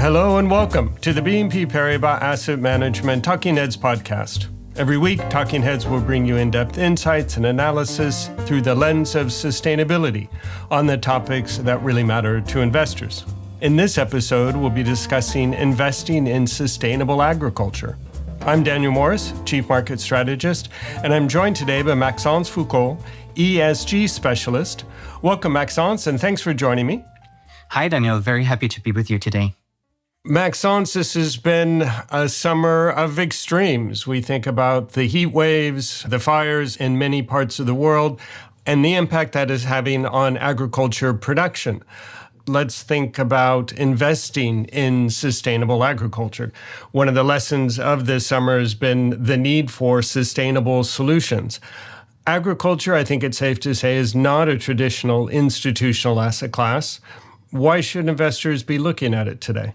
Hello and welcome to the BNP Paribas Asset Management Talking Heads podcast. Every week, Talking Heads will bring you in-depth insights and analysis through the lens of sustainability on the topics that really matter to investors. In this episode, we'll be discussing investing in sustainable agriculture. I'm Daniel Morris, Chief Market Strategist, and I'm joined today by Maxence Foucault, ESG Specialist. Welcome, Maxence, and thanks for joining me. Hi, Daniel. Very happy to be with you today. Maxence, this has been a summer of extremes. We think about the heat waves, the fires in many parts of the world, and the impact that is having on agriculture production. Let's think about investing in sustainable agriculture. One of the lessons of this summer has been the need for sustainable solutions. Agriculture, I think it's safe to say, is not a traditional institutional asset class. Why should investors be looking at it today?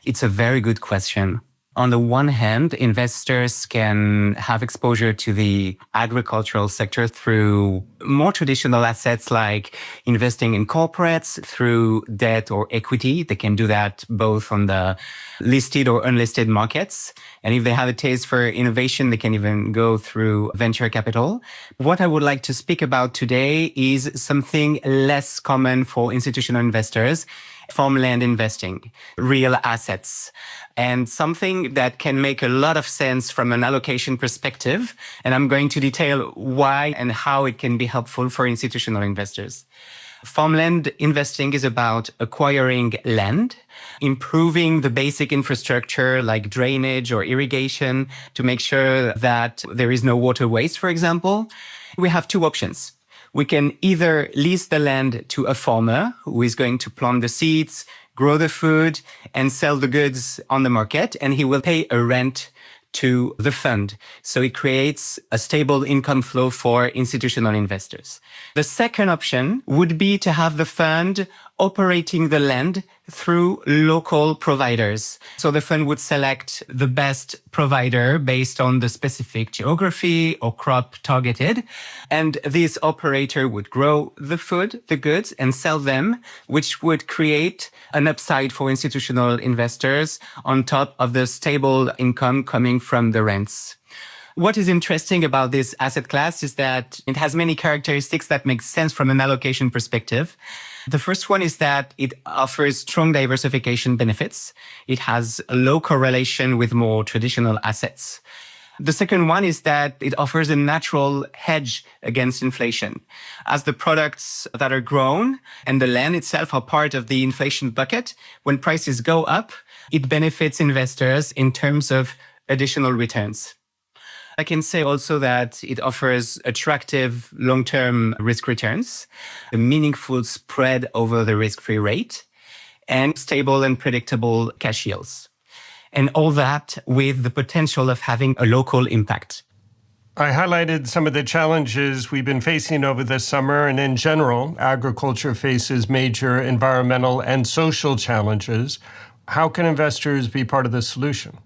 It's a very good question. On the one hand, investors can have exposure to the agricultural sector through more traditional assets like investing in corporates through debt or equity. They can do that both on the listed or unlisted markets. And if they have a taste for innovation, they can even go through venture capital. What I would like to speak about today is something less common for institutional investors: farmland investing, real assets, and something that can make a lot of sense from an allocation perspective. And I'm going to detail why and how it can be helpful for institutional investors. Farmland investing is about acquiring land, improving the basic infrastructure like drainage or irrigation to make sure that there is no water waste, for example. We have two options. We can either lease the land to a farmer who is going to plant the seeds, grow the food, and sell the goods on the market, and he will pay a rent to the fund. So it creates a stable income flow for institutional investors. The second option would be to have the fund operating the land through local providers. So the fund would select the best provider based on the specific geography or crop targeted. And this operator would grow the food, the goods, and sell them, which would create an upside for institutional investors on top of the stable income coming from the rents. What is interesting about this asset class is that it has many characteristics that make sense from an allocation perspective. The first one is that it offers strong diversification benefits. It has a low correlation with more traditional assets. The second one is that it offers a natural hedge against inflation. As the products that are grown and the land itself are part of the inflation bucket, when prices go up, it benefits investors in terms of additional returns. I can say also that it offers attractive long-term risk returns, a meaningful spread over the risk-free rate, and stable and predictable cash yields. And all that with the potential of having a local impact. I highlighted some of the challenges we've been facing over the summer, and in general, agriculture faces major environmental and social challenges. How can investors be part of the solution?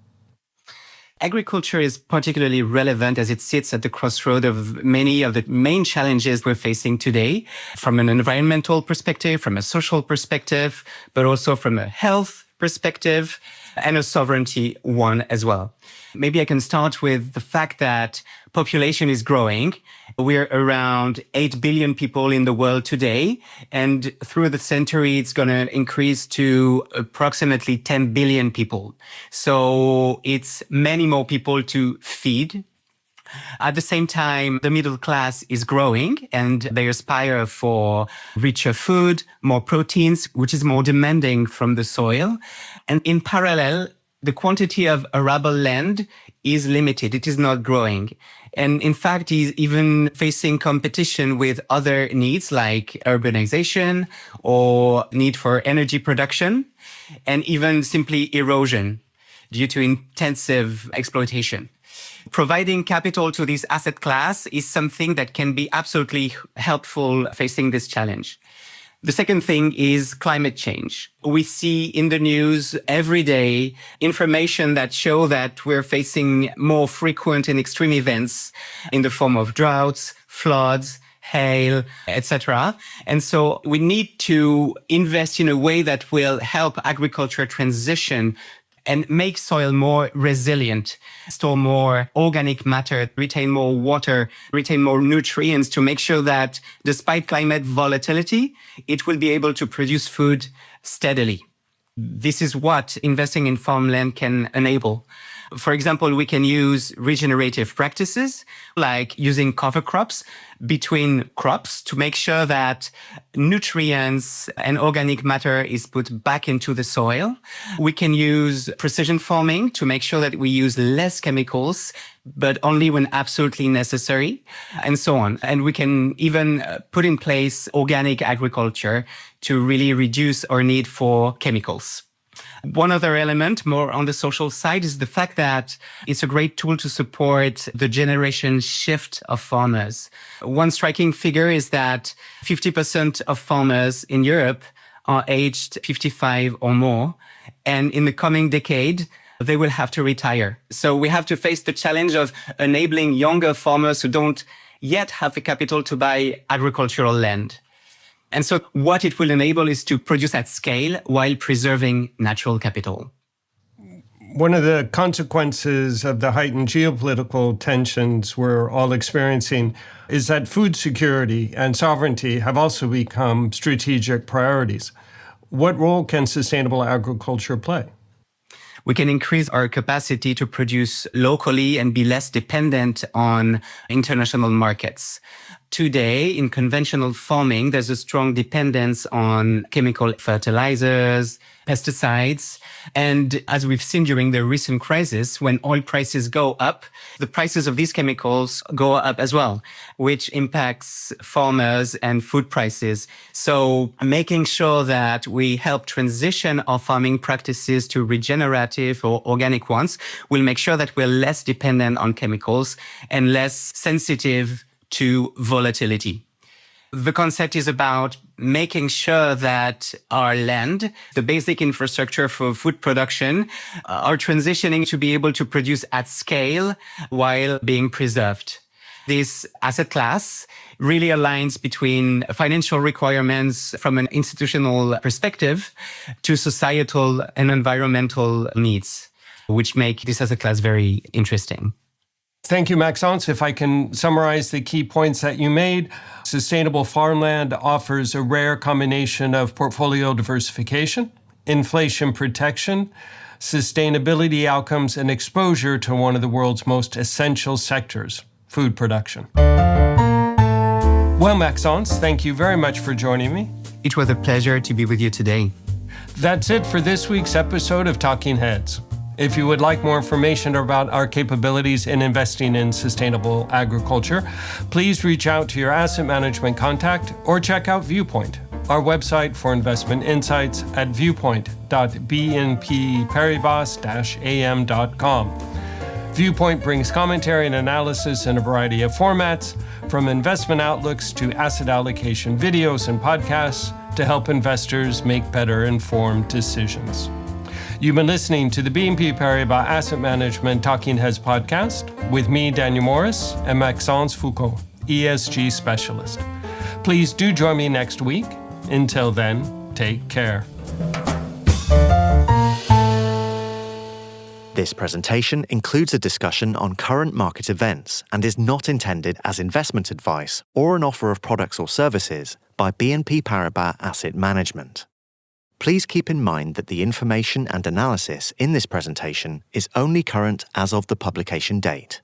Agriculture is particularly relevant as it sits at the crossroad of many of the main challenges we're facing today, from an environmental perspective, from a social perspective, but also from a health perspective and a sovereignty one as well. Maybe I can start with the fact that population is growing. We're around 8 billion people in the world today, and through the century, it's going to increase to approximately 10 billion people. So it's many more people to feed. At the same time, the middle class is growing and they aspire for richer food, more proteins, which is more demanding from the soil. And in parallel, the quantity of arable land is limited. It is not growing. And in fact, he's even facing competition with other needs like urbanization or need for energy production, and even simply erosion due to intensive exploitation. Providing capital to this asset class is something that can be absolutely helpful facing this challenge. The second thing is climate change. We see in the news every day information that show that we're facing more frequent and extreme events in the form of droughts, floods, hail, etc. And so we need to invest in a way that will help agriculture transition and make soil more resilient, store more organic matter, retain more water, retain more nutrients to make sure that despite climate volatility, it will be able to produce food steadily. This is what investing in farmland can enable. For example, we can use regenerative practices like using cover crops between crops to make sure that nutrients and organic matter is put back into the soil. We can use precision farming to make sure that we use less chemicals, but only when absolutely necessary, and so on. And we can even put in place organic agriculture to really reduce our need for chemicals. One other element, more on the social side, is the fact that it's a great tool to support the generation shift of farmers. One striking figure is that 50% of farmers in Europe are aged 55 or more, and in the coming decade, they will have to retire. So we have to face the challenge of enabling younger farmers who don't yet have the capital to buy agricultural land. And so what it will enable is to produce at scale while preserving natural capital. One of the consequences of the heightened geopolitical tensions we're all experiencing is that food security and sovereignty have also become strategic priorities. What role can sustainable agriculture play? We can increase our capacity to produce locally and be less dependent on international markets. Today, in conventional farming, there's a strong dependence on chemical fertilizers, pesticides. And as we've seen during the recent crisis, when oil prices go up, the prices of these chemicals go up as well, which impacts farmers and food prices. So making sure that we help transition our farming practices to regenerative or organic ones will make sure that we're less dependent on chemicals and less sensitive to volatility. The concept is about making sure that our land, the basic infrastructure for food production, are transitioning to be able to produce at scale while being preserved. This asset class really aligns between financial requirements from an institutional perspective to societal and environmental needs, which make this asset class very interesting. Thank you, Maxence. If I can summarize the key points that you made, sustainable farmland offers a rare combination of portfolio diversification, inflation protection, sustainability outcomes, and exposure to one of the world's most essential sectors, food production. Well, Maxence, thank you very much for joining me. It was a pleasure to be with you today. That's it for this week's episode of Talking Heads. If you would like more information about our capabilities in investing in sustainable agriculture, please reach out to your asset management contact or check out Viewpoint, our website for investment insights at viewpoint.bnpparibas-am.com. Viewpoint brings commentary and analysis in a variety of formats, from investment outlooks to asset allocation videos and podcasts, to help investors make better informed decisions. You've been listening to the BNP Paribas Asset Management Talking Heads podcast with me, Daniel Morris, and Maxence Foucault, ESG specialist. Please do join me next week. Until then, take care. This presentation includes a discussion on current market events and is not intended as investment advice or an offer of products or services by BNP Paribas Asset Management. Please keep in mind that the information and analysis in this presentation is only current as of the publication date.